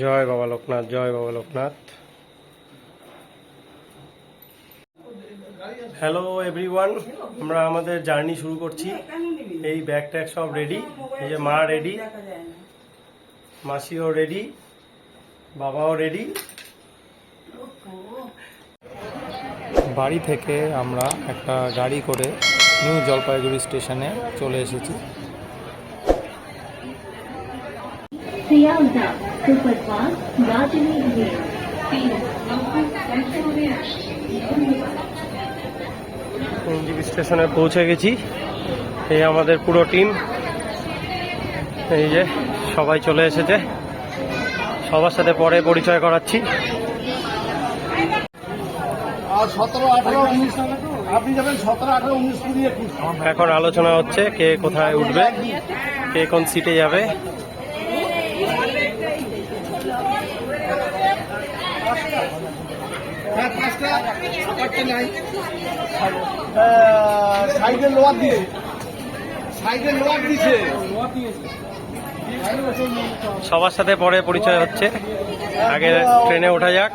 জয় বাবা লোকনাথ, জয় বাবা Loknath. Hello everyone, আমরা আমাদের জার্নি শুরু করছি। এই ব্যাগ ট্যাগ সব রেডি, এই যে মা রেডি, মাসিও রেডি, বাবাও রেডি। বাড়ি থেকে আমরা একটা গাড়ি করে নিউ জলপাইগুড়ি স্টেশনে চলে এসেছি। স্টেশনে পৌঁছে গেছি। এই আমাদের পুরো টিম, এই যে সবাই চলে এসেছে। সবার সাথে পরে পরিচয় করাচ্ছি। এখন আলোচনা হচ্ছে কে কোথায় উঠবে, কে কোন সিটে যাবে। সবার সাথে পরে পরিচয় হচ্ছে, আগে ট্রেনে ওঠা যাক।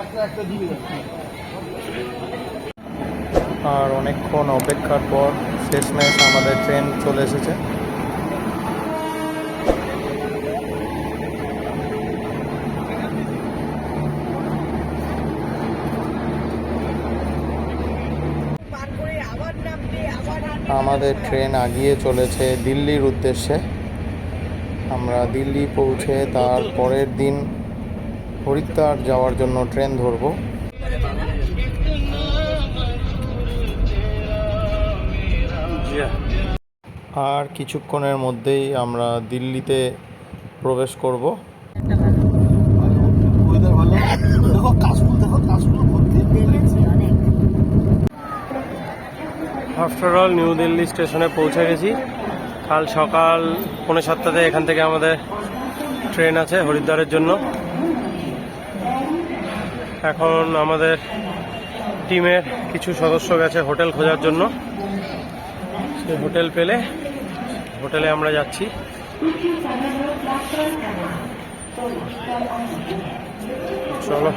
আর অনেকক্ষণ অপেক্ষার পর শেষমেশ আমাদের ট্রেন চলে এসেছে। আমাদের ট্রেন আগিয়ে চলেছে দিল্লির উদ্দেশ্যে। আমরা দিল্লি পৌঁছে তার পরের দিন হরিদ্বার যাওয়ার জন্য ট্রেন ধরব। আর কিছুক্ষণের মধ্যেই আমরা দিল্লিতে প্রবেশ করব। আফটার অল নিউ দিল্লি স্টেশনে পৌঁছে গেছি। কাল সকাল 7:45 এখান থেকে আমাদের ট্রেন আছে হরিদ্বারের জন্য। এখন আমাদের টিমের কিছু সদস্য গেছে হোটেল খোঁজার জন্য। সে হোটেল পেলে হোটেলে আমরা যাচ্ছি। চলো,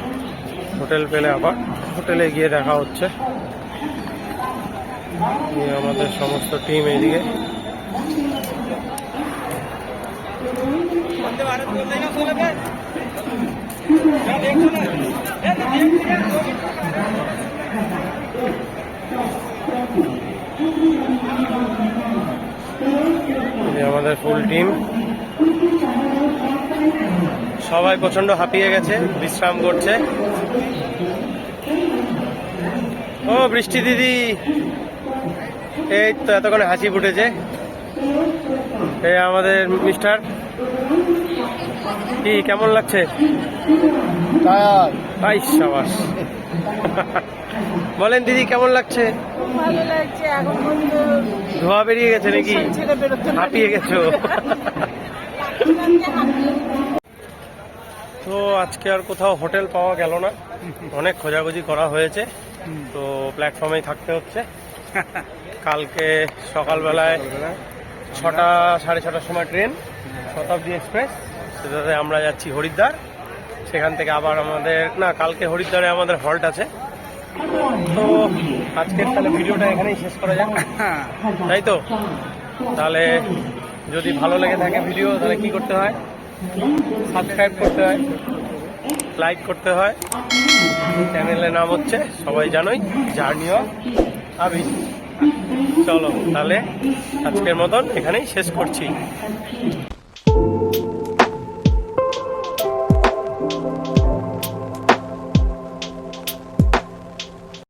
হোটেল পেলে আবার হোটেলে গিয়ে দেখা হচ্ছে। আমাদের সমস্ত টিম এইদিকে। আমাদের ফুল টিম, সবাই প্রচন্ড হাঁপিয়ে গেছে, বিশ্রাম করছে। ও বৃষ্টি দিদি, এই তো এতক্ষণে হাসি ফুটেছে। এই আমাদের মিস্টার, কি কেমন লাগছে? সাবাস। বলেন দিদি, কেমন লাগছে? ভালো লাগছে। এখন ধোয়া বেরিয়ে গেছে নাকি? হাঁপিয়ে গেছো? তো আজকে আর কোথাও হোটেল পাওয়া গেল না, অনেক খোঁজাখুঁজি করা হয়েছে, তো প্ল্যাটফর্মেই থাকতে হচ্ছে। কালকে সকালবেলায় 6টা সাড়ে 6টার সময় ট্রেন, শতাব্দী এক্সপ্রেস, সেটাতে আমরা যাচ্ছি হরিদ্বার। সেখান থেকে আবার কালকে হরিদ্বারে আমাদের হল্ট আছে। তো আজকের তাহলে ভিডিওটা এখানেই শেষ করা যাক, তাই তো? তাহলে যদি ভালো লেগে থাকে ভিডিও, তাহলে কি করতে হয়? সাবস্ক্রাইব করতে হয়, লাইক করতে হয়। চ্যানেলের নাম হচ্ছে সবাই জানোই, জার্নি অফ আবির। চলো তাহলে আজকের মতন এখানেই শেষ করছি।